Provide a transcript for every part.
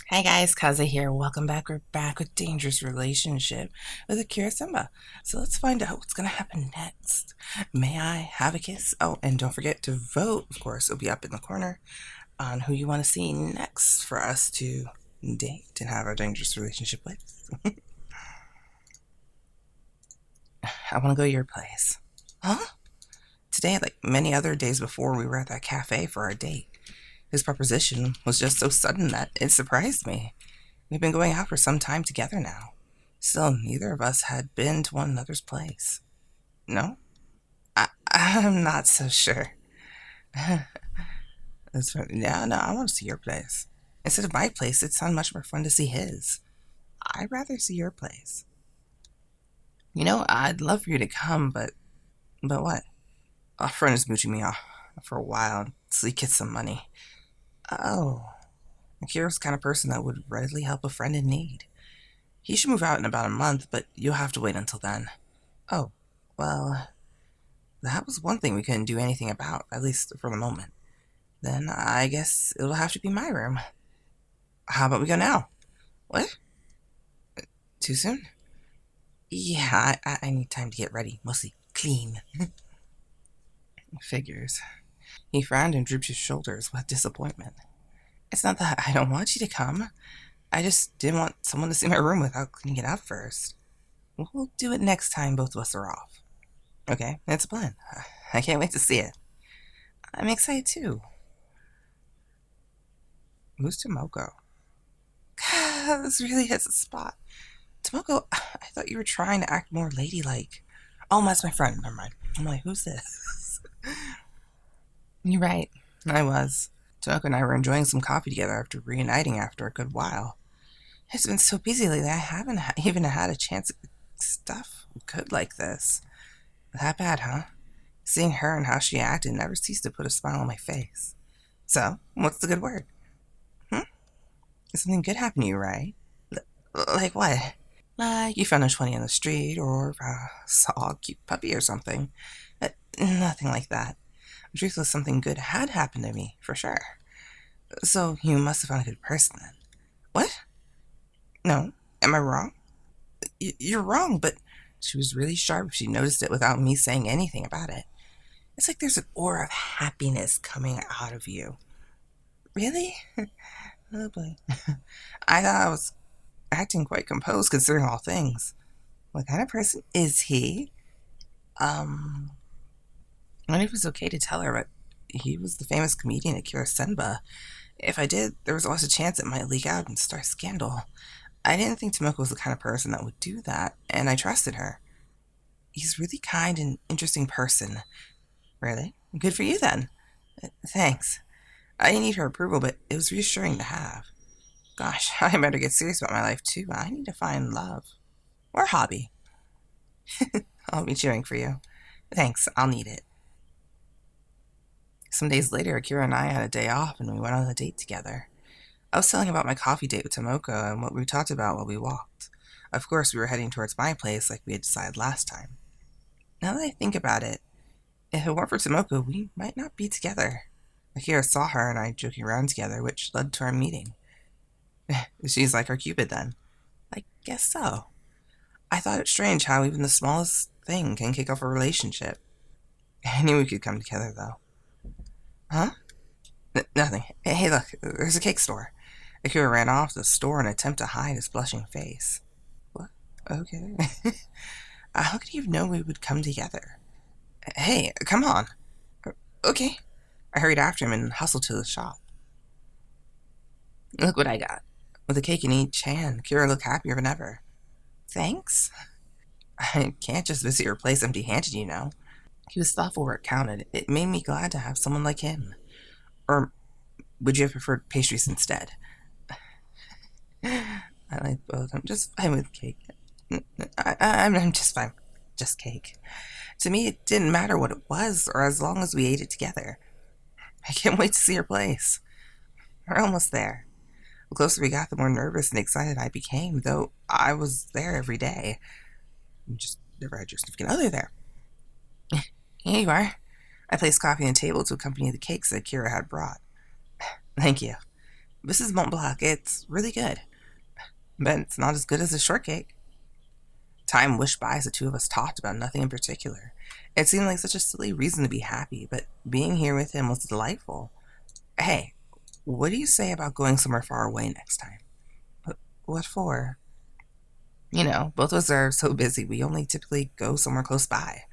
Hi guys, Kaza here. Welcome back. We're back with Dangerous Relationship with Akira Senba. So let's find out what's going to happen next. May I have a kiss? Oh, and don't forget to vote. Of course, it'll be up in the corner on who you want to see next for us to date and have our dangerous relationship with. I want to go to your place. Huh? Today, like many other days before, we were at that cafe for our date. His proposition was just so sudden that it surprised me. We've been going out for some time together now. Still, neither of us had been to one another's place. No? I'm not so sure. That's right. Yeah, no, I want to see your place. Instead of my place, it sounded much more fun to see his. I'd rather see your place. I'd love for you to come, but what? A friend is mooching me off for a while so he gets some money. Oh, Akira's the kind of person that would readily help a friend in need. He should move out in about a month, but you'll have to wait until then. Oh, well, that was one thing we couldn't do anything about, at least for the moment. Then I guess it'll have to be my room. How about we go now? What? Too soon? Yeah, I need time to get ready, mostly clean. Figures. He frowned and drooped his shoulders with disappointment. It's not that I don't want you to come. I just didn't want someone to see my room without cleaning it up first. We'll do it next time both of us are off. Okay, that's a plan. I can't wait to see it. I'm excited too. Who's Tomoko? This really hits a spot. Tomoko, I thought you were trying to act more ladylike. Oh, that's my friend. Never mind. I'm like, who's this? You're right. I was. Tomoko and I were enjoying some coffee together after reuniting after a good while. It's been so busy lately I haven't even had a chance to stuff good like this. That bad, huh? Seeing her and how she acted never ceased to put a smile on my face. So, what's the good word? Hmm? Something good happened to you, right? Like what? Like you found a 20 on the street or saw a cute puppy or something. Nothing like that. The truth was something good had happened to me, for sure. So you must have found a good person then. What? No. Am I wrong? You're wrong, but she was really sharp. She noticed it without me saying anything about it. It's like there's an aura of happiness coming out of you. Really? Oh boy. I thought I was acting quite composed considering all things. What kind of person is he? I wonder if it was okay to tell her, but he was the famous comedian Akira Senba. If I did, there was always a chance it might leak out and start a scandal. I didn't think Tomoko was the kind of person that would do that, and I trusted her. He's a really kind and interesting person. Really? Good for you then. Thanks. I didn't need her approval, but it was reassuring to have. Gosh, I better get serious about my life too. I need to find love. Or a hobby. I'll be cheering for you. Thanks, I'll need it. Some days later, Akira and I had a day off and we went on a date together. I was telling about my coffee date with Tomoko and what we talked about while we walked. Of course, we were heading towards my place like we had decided last time. Now that I think about it, if it weren't for Tomoko, we might not be together. Akira saw her and I joking around together, which led to our meeting. She's like our Cupid then. I guess so. I thought it strange how even the smallest thing can kick off a relationship. I knew we could come together, though. Huh? Nothing. Hey, look, there's a cake store. Akira ran off the store in an attempt to hide his blushing face. What? Okay. How could he have known we would come together? Hey, come on. Okay. I hurried after him and hustled to the shop. Look what I got. With a cake in each hand, Akira looked happier than ever. Thanks? I can't just visit your place empty-handed, you know. He was thoughtful where it counted. It made me glad to have someone like him. Or would you have preferred pastries instead? I like both. I'm just fine with cake. I'm just fine. Just cake. To me, it didn't matter what it was, or as long as we ate it together. I can't wait to see your place. We're almost there. The closer we got, the more nervous and excited I became, though I was there every day. You just never had your significant other there. Here you are. I placed coffee on the table to accompany the cakes that Akira had brought. Thank you. This is Mont Blanc. It's really good, but it's not as good as a shortcake. Time wished by as the two of us talked about nothing in particular. It seemed like such a silly reason to be happy, but being here with him was delightful. Hey, what do you say about going somewhere far away next time? What for? Both of us are so busy, we only typically go somewhere close by.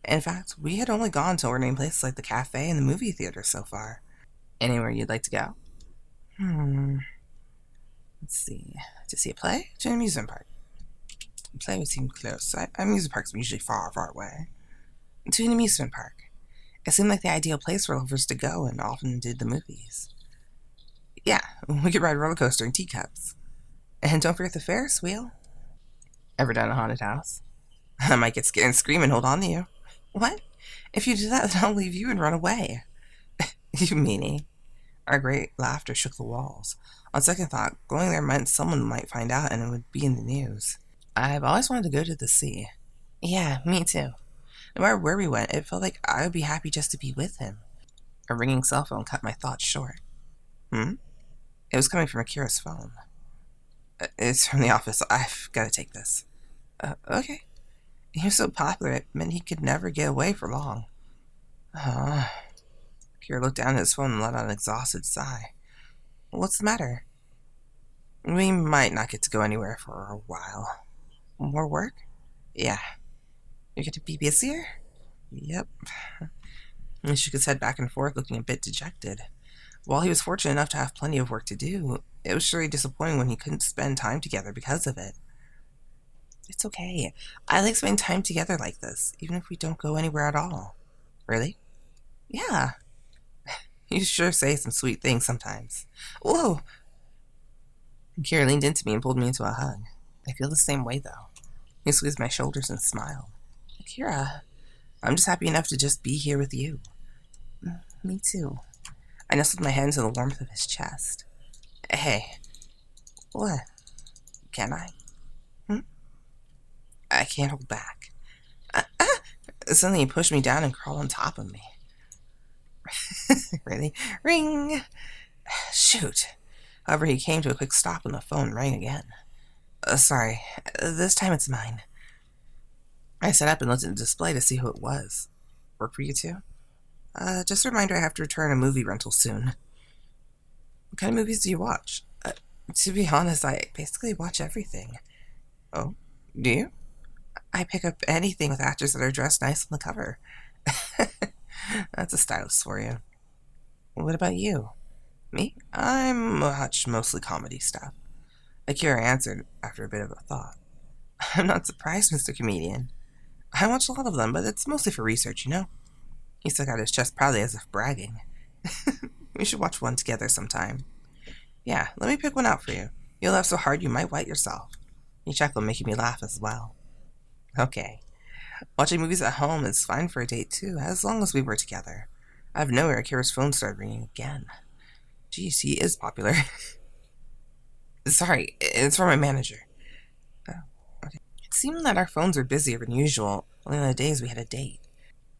In fact, we had only gone to named places like the cafe and the movie theater so far. Anywhere you'd like to go? Let's see. To see a play? To an amusement park? A play would seem close. Amusement parks are usually far, far away. To an amusement park. It seemed like the ideal place for lovers to go and often did the movies. Yeah, we could ride a roller coaster in teacups. And don't forget the Ferris wheel. Ever done a haunted house? I might get scared and scream and hold on to you. What? If you do that, then I'll leave you and run away. You meanie. Our great laughter shook the walls. On second thought, going there meant someone might find out and it would be in the news. I've always wanted to go to the sea. Yeah, me too. No matter where we went, it felt like I would be happy just to be with him. A ringing cell phone cut my thoughts short. It was coming from Akira's phone. It's from the office. I've got to take this. Okay. He was so popular, it meant he could never get away for long. Akira looked down at his phone and let out an exhausted sigh. What's the matter? We might not get to go anywhere for a while. More work? Yeah. You're going to be busier? Yep. He shook his head back and forth, looking a bit dejected. While he was fortunate enough to have plenty of work to do, it was surely disappointing when he couldn't spend time together because of it. It's okay. I like spending time together like this, even if we don't go anywhere at all. Really? Yeah. You sure say some sweet things sometimes. Whoa! Akira leaned into me and pulled me into a hug. I feel the same way, though. He squeezed my shoulders and smiled. Akira, I'm just happy enough to just be here with you. Me too. I nestled my head into the warmth of his chest. Hey. What? Can I? I can't hold back. Suddenly he pushed me down and crawled on top of me. Really? Ring! Shoot. However, he came to a quick stop and the phone rang again. Sorry. This time it's mine. I sat up and looked at the display to see who it was. Work for you too? Just a reminder I have to return a movie rental soon. What kind of movies do you watch? To be honest, I basically watch everything. Oh? Do you? I pick up anything with actors that are dressed nice on the cover. That's a stylist for you. What about you? Me? I watch mostly comedy stuff. Akira answered after a bit of a thought. I'm not surprised, Mr. Comedian. I watch a lot of them, but it's mostly for research, He stuck out his chest proudly as if bragging. We should watch one together sometime. Yeah, let me pick one out for you. You'll laugh so hard you might wet yourself. He chuckled, making me laugh as well. Okay. Watching movies at home is fine for a date too, as long as we were together. Out of nowhere, Akira's phone started ringing again. Geez, he is popular. Sorry, it's from my manager. Oh, okay. It seemed that our phones were busier than usual, only on the days we had a date.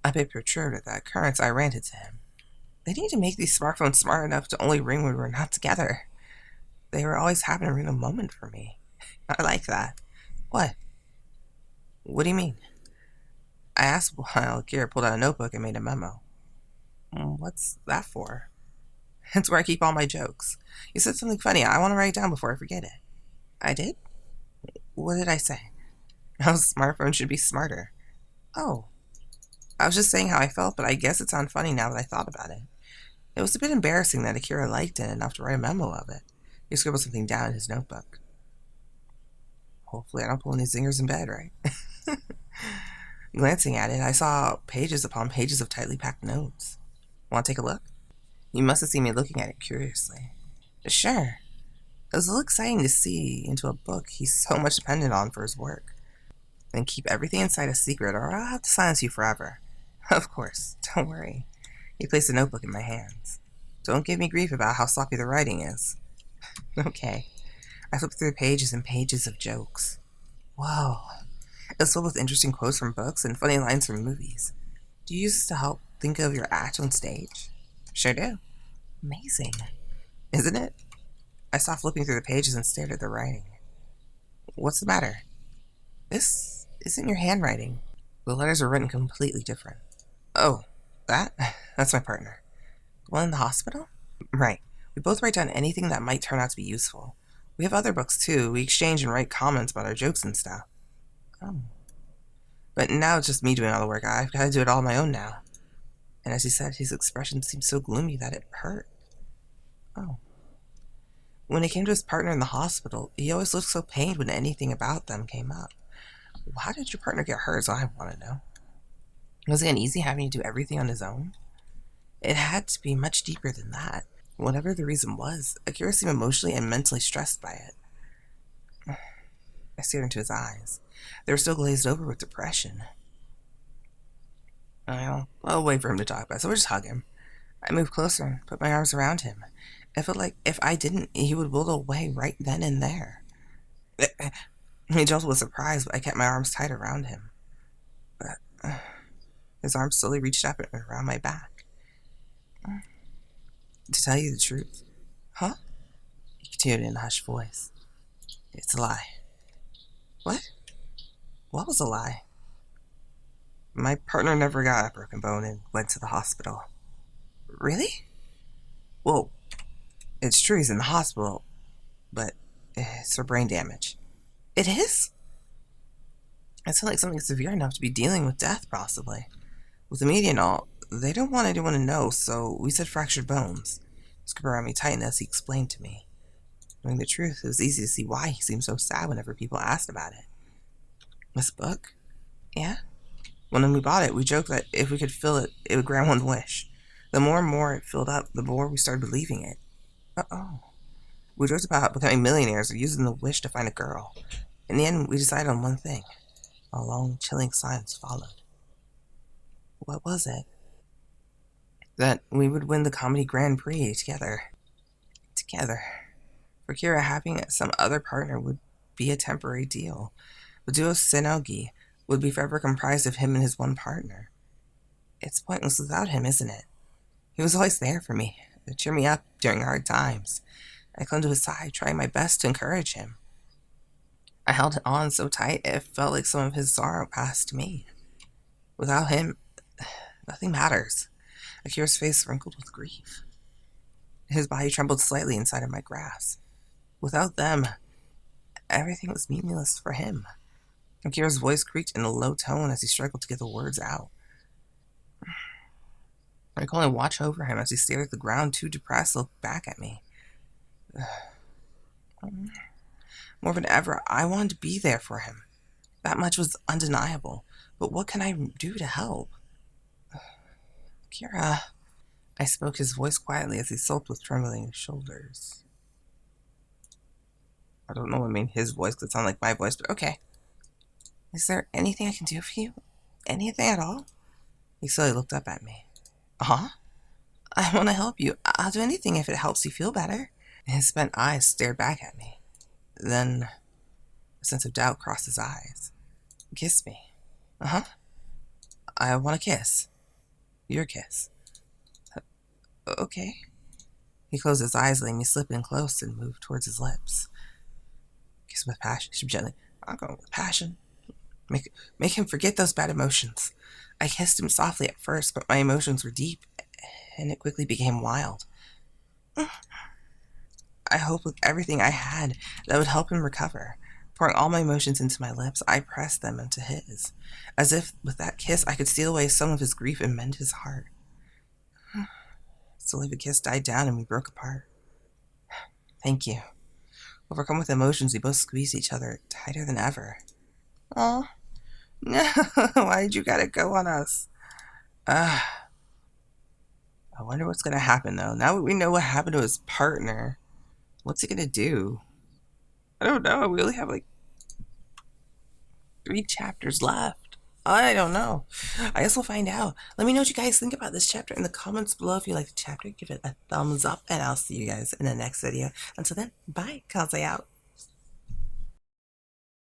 A bit perturbed at that occurrence, I ranted to him. They need to make these smartphones smart enough to only ring when we're not together. They were always having to ring a moment for me. I like that. What? What do you mean? I asked while Akira pulled out a notebook and made a memo. What's that for? It's where I keep all my jokes. You said something funny. I want to write it down before I forget it. I did? What did I say? How smartphones should be smarter. Oh. I was just saying how I felt, but I guess it sounds funny now that I thought about it. It was a bit embarrassing that Akira liked it enough to write a memo of it. He scribbled something down in his notebook. Hopefully I don't pull any zingers in bed, right? Glancing at it, I saw pages upon pages of tightly packed notes. Want to take a look? You must have seen me looking at it curiously. Sure. It was a little exciting to see into a book he's so much dependent on for his work. Then keep everything inside a secret or I'll have to silence you forever. Of course, don't worry. He placed the notebook in my hands. Don't give me grief about how sloppy the writing is. Okay. I flipped through pages and pages of jokes. Whoa. It was filled with interesting quotes from books and funny lines from movies. Do you use this to help think of your act on stage? Sure do. Amazing. Isn't it? I stopped flipping through the pages and stared at the writing. What's the matter? This isn't your handwriting. The letters are written completely different. Oh, that? That's my partner. The one in the hospital? Right. We both write down anything that might turn out to be useful. We have other books too. We exchange and write comments about our jokes and stuff. Oh. But now it's just me doing all the work. I've got to do it all on my own now. And as he said, his expression seemed so gloomy that it hurt. Oh. When it came to his partner in the hospital, he always looked so pained when anything about them came up. How did your partner get hurt, is what I want to know. Was it uneasy having to do everything on his own? It had to be much deeper than that. Whatever the reason was, Akira seemed emotionally and mentally stressed by it. I stared into his eyes. They were still glazed over with depression. I'll wait for him to talk about it, so we'll just hug him. I moved closer and put my arms around him. I felt like if I didn't, he would wither away right then and there. He jolted with surprise, but I kept my arms tight around him. But his arms slowly reached up and around my back. To tell you the truth. Huh? He continued in a hushed voice. It's a lie. What? What was a lie? My partner never got a broken bone and went to the hospital. Really? Well, it's true he's in the hospital, but it's for brain damage. It is? It sounds like something severe enough to be dealing with death, possibly. With the media and all, they don't want anyone to know, so we said fractured bones. His grip around me tightened as he explained to me. Knowing the truth, it was easy to see why he seemed so sad whenever people asked about it. This book? Yeah? When we bought it, we joked that if we could fill it, it would grant one wish. The more and more it filled up, the more we started believing it. Uh-oh. We joked about becoming millionaires or using the wish to find a girl. In the end, we decided on one thing. A long, chilling silence followed. What was it? That we would win the Comedy Grand Prix together. Together. For Kira, having some other partner would be a temporary deal. The duo Senogi would be forever comprised of him and his one partner. It's pointless without him, isn't it? He was always there for me, to cheer me up during hard times. I clung to his side, trying my best to encourage him. I held on so tight it felt like some of his sorrow passed to me. Without him, nothing matters. Akira's face wrinkled with grief. His body trembled slightly inside of my grasp. Without them, everything was meaningless for him. Akira's voice creaked in a low tone as he struggled to get the words out. I could only watch over him as he stared at the ground, too depressed to look back at me. More than ever, I wanted to be there for him. That much was undeniable. But what can I do to help? Akira, I spoke, his voice quietly as he sulked with trembling shoulders. I don't know what I mean his voice, because it sounded like my voice, but okay. Is there anything I can do for you? Anything at all? He slowly looked up at me. Uh-huh. I want to help you. I'll do anything if it helps you feel better. His spent eyes stared back at me. Then a sense of doubt crossed his eyes. Kiss me. Uh-huh. I want a kiss. Your kiss. Okay. He closed his eyes, letting me slip in close and move towards his lips. Kiss with passion. She gently. I'll go with passion. Make him forget those bad emotions. I kissed him softly at first, but my emotions were deep, and it quickly became wild. I hoped with everything I had that would help him recover. Pouring all my emotions into my lips, I pressed them into his, as if with that kiss I could steal away some of his grief and mend his heart. Slowly the kiss died down and we broke apart. Thank you. Overcome with emotions, we both squeezed each other tighter than ever. Oh, no, why'd you gotta go on us? I wonder what's gonna happen, though. Now that we know what happened to his partner, what's he gonna do? I don't know. We only have like 3 chapters left. I don't know. I guess we'll find out. Let me know what you guys think about this chapter in the comments below. If you like the chapter, give it a thumbs up, and I'll see you guys in the next video. Until then, bye. Kaze out.